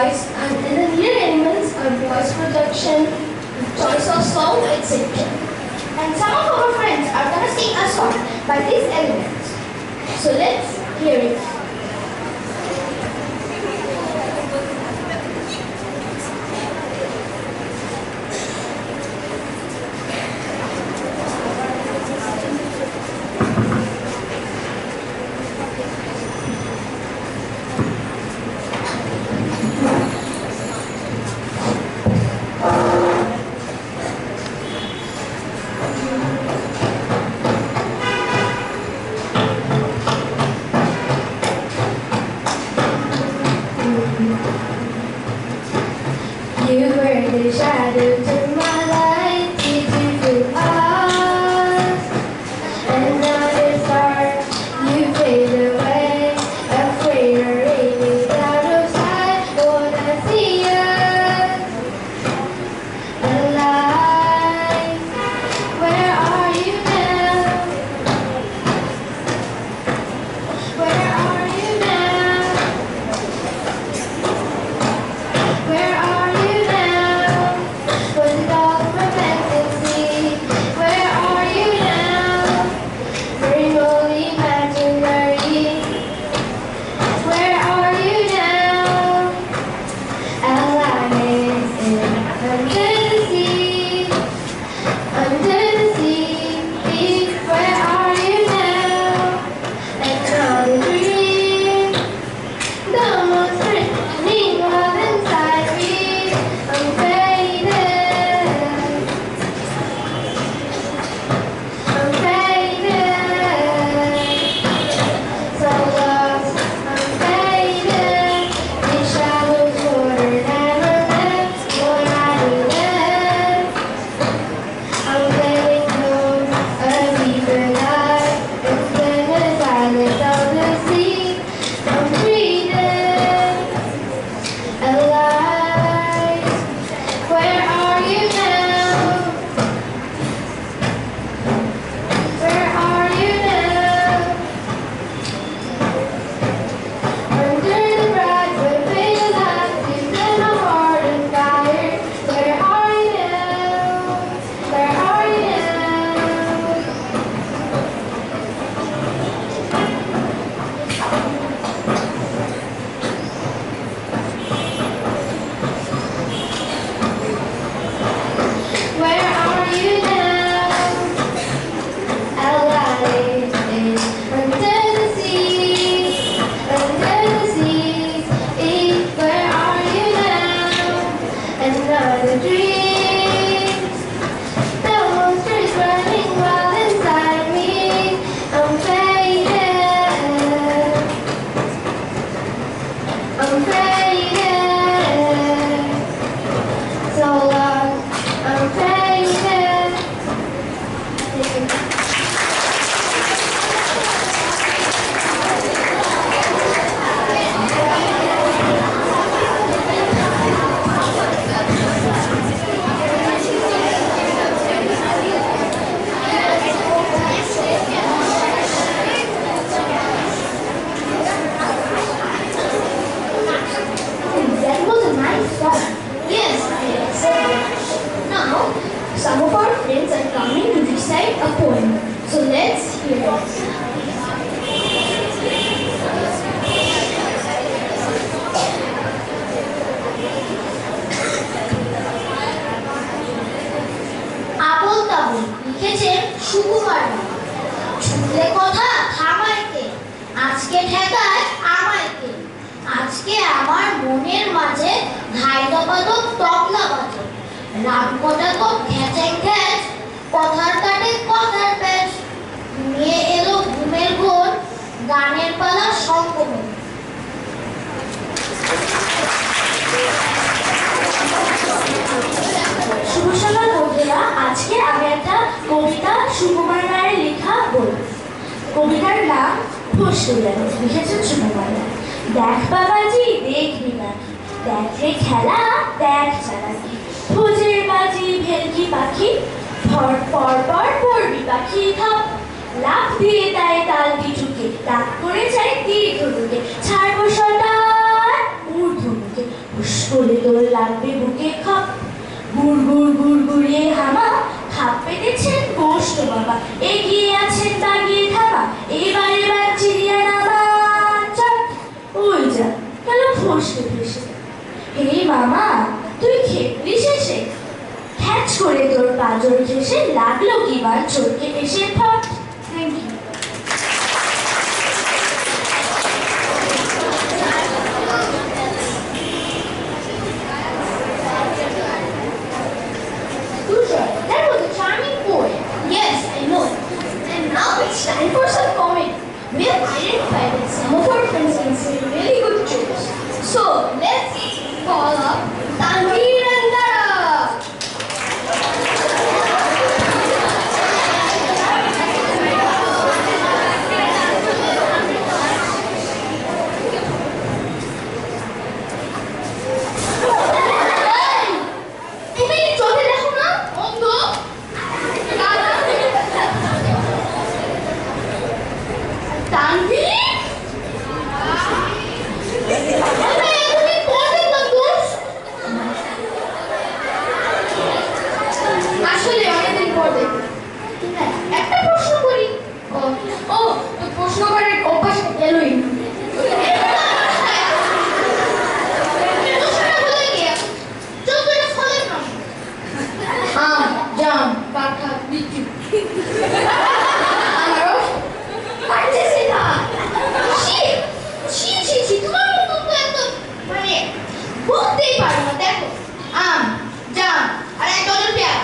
voice, and in the near elements are voice production, choice of song, etc. And some of our friends are going to sing a song by these elements. So let's hear it. You were the shadow to my light, beautiful us. Another star, you fade away, afraid of raining out of sight. Wanna see us alive? Where are you now? Where are you now? Where are you now? Was it all for fantasy? Where are you now? Dream only imaginary. Where are you now? Alive under the sea, under the sea. Where are you now? Another dream. The most threatening love inside me. I'm faded. I'm faded. So lost. I'm faded. These shadows water never left. What I left. I'm letting go of deeper life. It's been the silence of the sea. I'm breathing alive. Where are you now? Where are you now? Under the bright but faded lights, you set my heart on fire. Where are you now? Where are you now? Where are you now? Alive under the sea, under the sea. Where are you now? Another dream. The monster's running wild inside me. I'm faded. I'm faded. So long. I'm faded. That was a nice song. Yes, yes. Now, some of our friends are coming to recite a poem. So let's hear it. আবল তাবল লিখেছেন সুকুমার রায়। ছুটলে কথা থামাইতে, আজকে ঠেকায় আমাইতে। আজকে আমার মনের মাঝে ধাই দপাদপ তবলা বাজে। রাগ কটাকপ খেঁচাই খ্যাচ, কথার কাটে কথার প্যাচ। ঘুমিয়ে এলো ঘুমের ঘোর, গানের পালা সংকমন। শুভ সকাল বন্ধুরা, আজকে আমি একটা কবিতা সুকুমার রায়ের লেখা বলব। কবিতার নাম ফসকুড়িয়া, লিখেছেন সুকুমার রায়। দেখ বাবাজি দেখবি নাকি, দেখ রে খেলা দেখ চালাকি। ভোজের বাজি ভেলকি পাখি, পর পর পড়বি পাখি থাপ। লাফ দিয়ে দেয় তাল পিঠুকে, ডাক করে যায় তীর ধনুকে। ছাড়বো সটার ঊর্ধ্বমুখে, হুশ করে তোর লাগবে বুকে খাপ, গুড় গুড় গুড় গুড়িয়ে হামা, খাপ পেতেছেন গোষ্ঠ বাবা, এগিয়ে আছেন দাগিয়ে থামা, এবার এবার চিড়িয়া নামা চাপ, ওই যা গেল ফসকে ভেসে। হে মামা তুই খেপলি শেষে, খ্যাচ করে তোর পাঁজর ঘেসে লাগলো কি বার চোরকে এসে ফট। Thank you. That was a charming poem. Yes, I know. And now it's time for some comedy. We have identified that some of our friends can say really good jokes. So let's call up Tanveer and Dara. একটা প্রশ্ন করি। ও তো প্রশ্ন করার অভ্যাস alloy না। আম জাম কাঁঠাল লিচু আনারস পারতেছি না। তোমার মতো তো এত মানে বলতেই পারো না। দেখো আম জাম আর এক ডজন পেয়ারা।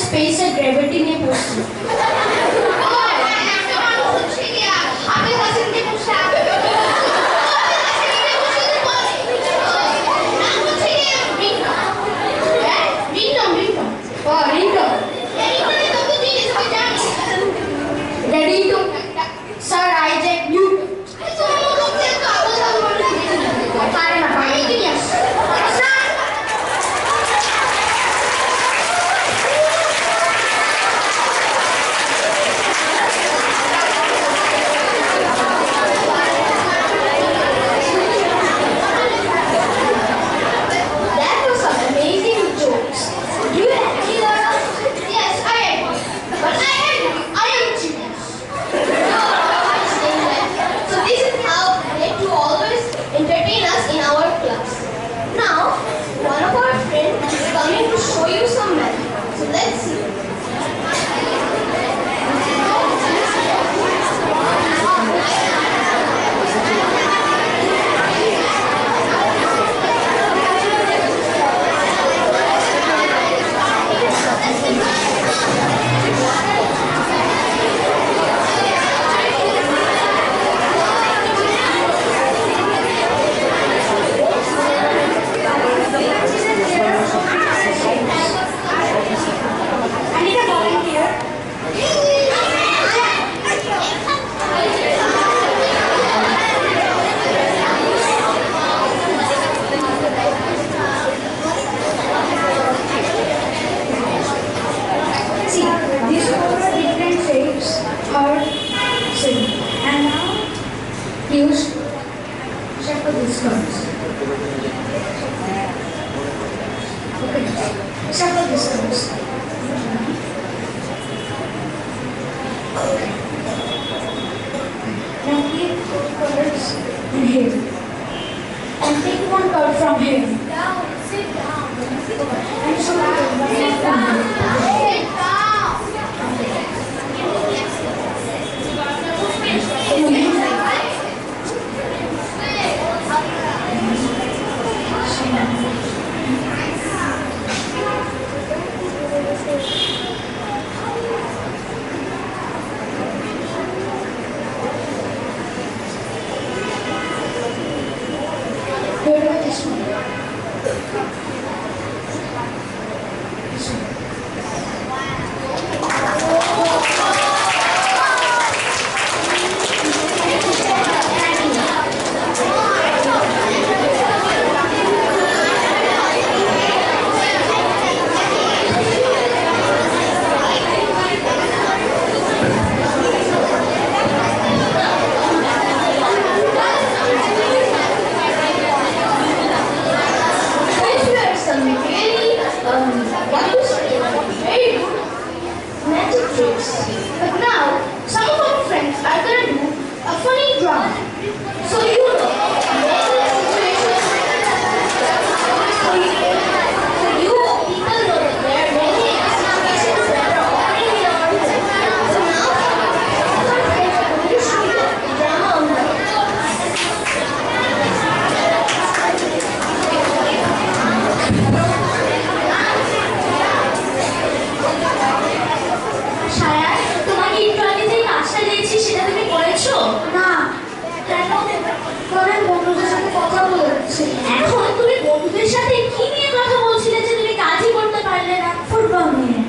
স্পেসে গ্র্যাভিটি নিয়ে পড়ছি। Sir Isaac Newton. Entertain us in our class. Now, one of our friends is coming to show you some math. So let's see. Use shuffle these cards. Okay, shuffle these cards. Now keep both cards in here. And take one card from here. Down, sit down. And show it to one sit down. Sit down. What about this one? This one. কথা বলছি। এখন তুমি বন্ধুদের সাথে কি নিয়ে কথা বলছিলে যে তুমি কাজই করতে পারলে না? ফুটবল নিয়ে।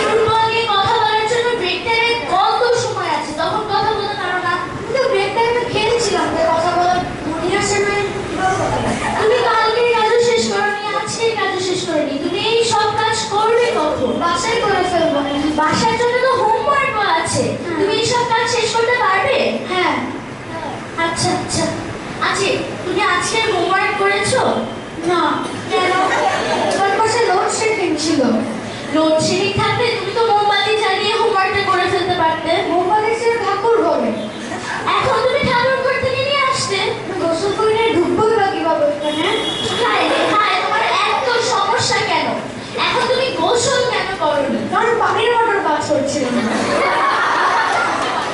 ফুটবল নিয়ে কথা বলার জন্য ব্রেক টাইমে কত সময় আছে, তখন কথা বলতে পারো না? কিন্তু ব্রেক টাইমে খেলছিলাম, তাই কথা বলার মনে আসে নাই। তুমি কালকে কাজও শেষ করনি, আজকে কাজও শেষ করনি, তুমি এই সব কাজ করবে কখন? বাসায় করে ফেলবো না। বাসার জন্য তো হোমওয়ার্কও আছে, তুমি এই সব কাজ শেষ করতে পারবে? হ্যাঁ। আচ্ছা আচ্ছা আচ্ছা, তুমি আজকে হোমওয়ার্ক করেছো? না। কেন? তোমার পাশে লোডশেডিং ছিল। লোডশেডিং থাকলে তুমি তো মোমবাতি জ্বালিয়ে হোমওয়ার্কটা করে ফেলতে পারতে। মোবাইলের ছিল ঠাকুর ঘরে। এখন তুমি ঠাকুর ঘর থেকে নিয়ে আসতে। গোসল করে ঢুকবোই বা কিভাবে ওখানে? হায় রে হায়, তোমার এত সমস্যা কেন? এখন তুমি গোসল কেন করোনি? কারণ পানির মোটর কাজ করছিল না।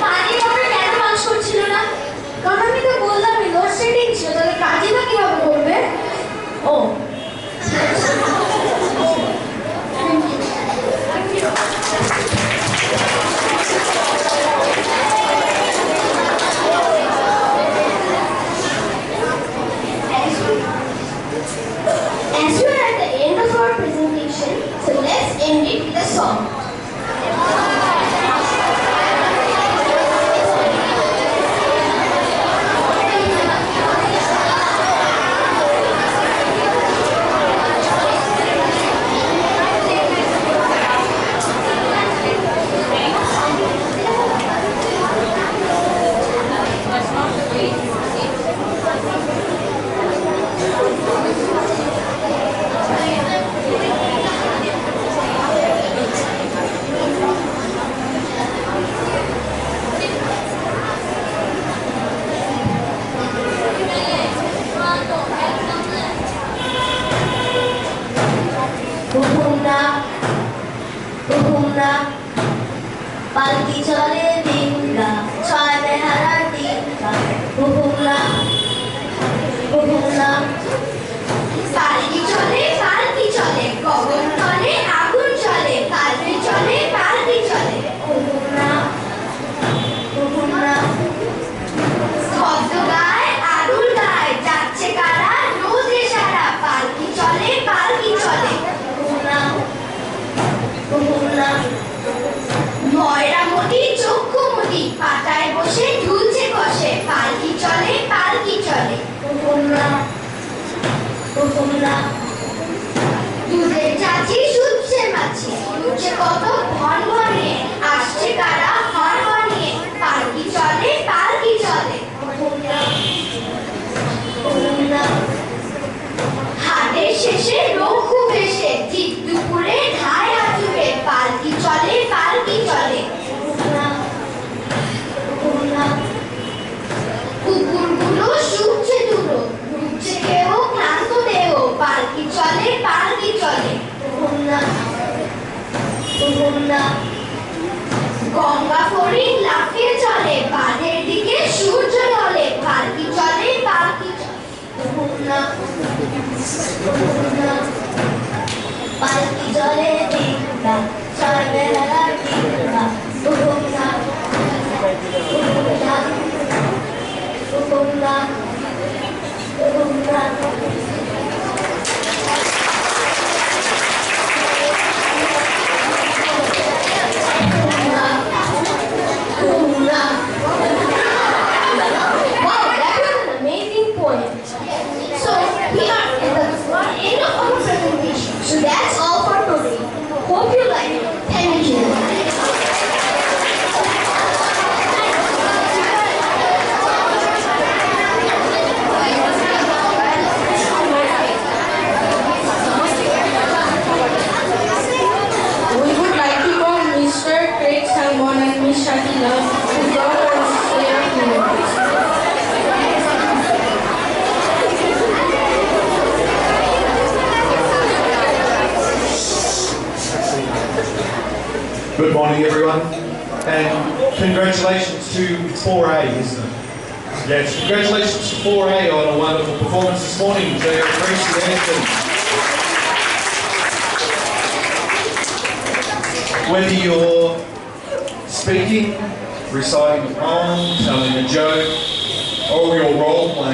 পানি মোটর কেন কাজ করছিল না? কারণ আমি তো বললামই লোডশেডিং ছিল, তাহলে কাজই বা কিভাবে করবে? ও As we are at the end of our presentation, so let's end it with a song. পালকি চলে দিনরা, ছয় বেহারার দিনরা, হুহুমরা হুহুমরা। পালকি চলে, গগন তলে আগুন চলে, পালকি চলে, হুহুমরা হুহুমরা। শব্দ গায়, আদুল গায়, যাচ্ছে কারা, রোদে সারা, পালকি চলে, হুহুমরা হুহুমরা। ময়রা মতি, চক্ষু মতি, পাতায় বসে ঝুলছে কষে, পালকি চলে, হুহুমরা হুহুমরা। দুধের চাচি শুচ্ছে মাছি, উঠছে কত ভন ভনে, আসছে কারা হন হনিয়ে, পালকি চলে, হুহুমরা হুহুমরা। হাটের শেষে রঘু ভেসে, ঠিক দুপুরে ঢাই হাঁটুবে, পালকি চলে, হুহুমরা হুহুমরা। কুকুরগুলো শুচ্ছে দূর, ঢুকছে কেউ ক্লান্ত দেহ, পালকি চলে, হুহুমরা হুহুমরা। গঙ্গা ফড়িং লাফিয়ে চলে, বাঁধের দিকে সূর্য ঢলে, পালকি চলে, হুহুমরা হুহুমরা। পালকি চলে দিনরা, ছয় বেহারার দিনরা, হুহুমরা হুহুমরা হুহুমরা হুহুমরা। Wow, that was an amazing poem. So we are at the end of our presentation. So that's all for today. Hope you like it. Thank you. We would like to call Mr. Craig Salmon and Miss Shakila to draw our share of Good morning, everyone, and congratulations to 4A, isn't it? Yes, congratulations to 4A on a wonderful performance this morning. They appreciate it. Whether you're speaking, reciting a poem, telling a joke, or your role playing,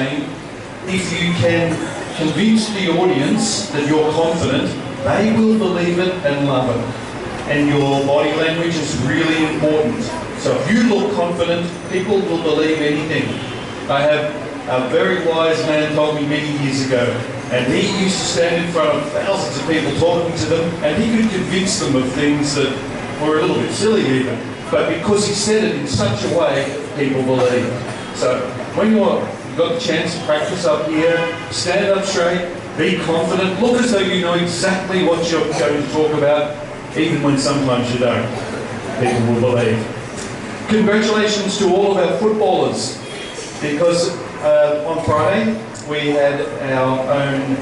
if you can convince the audience that you're confident, they will believe it and love it. And your body language is really important. So if you look confident, people will believe anything. I have a very wise man told me many years ago, and he used to stand in front of thousands of people talking to them, and he could convince them of things that were a little bit silly even. But because he said it in such a way, people believe. So when you've got the chance to practice up here, stand up straight, be confident, look as though you know exactly what you're going to talk about, even when sometimes you don't. People will believe. Congratulations to all of our footballers, because on Friday we had our own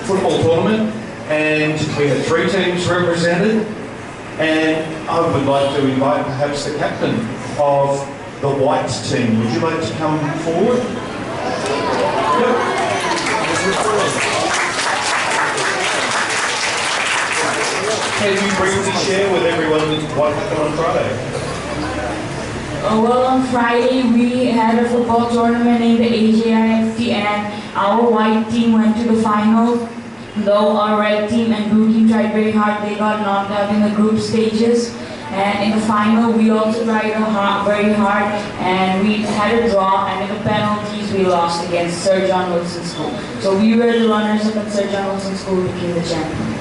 football tournament, and we had 3 teams represented, and I would like to invite perhaps the captain of the white team. Would you like to come forward? Yep. Can you briefly share with everyone what happened on Friday? Well, on Friday we had a football tournament in the AJIFT, and our white team went to the final. Though our red team and blue team tried very hard, they got knocked out in the group stages. And in the final, we also tried very hard, and we had a draw, and in the penalties, we lost against Sir John Wilson School. So we were the runners-up, and Sir John Wilson School became the champion.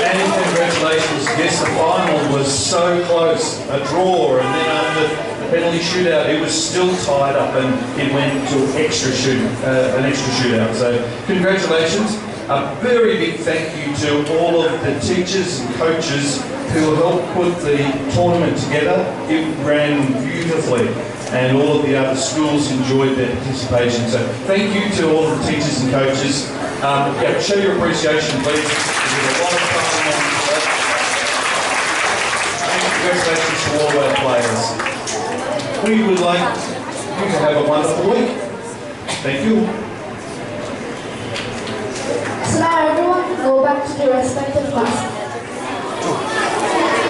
And congratulations, yes, the final was so close, a draw, and then after the penalty shootout, it was still tied up, and it went to an extra shootout. So congratulations. A very big thank you to all of the teachers and coaches who helped put the tournament together. It ran beautifully, and all of the other schools enjoyed their participation. So thank you to all of the teachers and coaches. Yeah, show your appreciation, please. We did a lot of fun on today. And congratulations to all of our players. We would like you to have a wonderful week. Thank you. So now everyone can go back to their respective classes.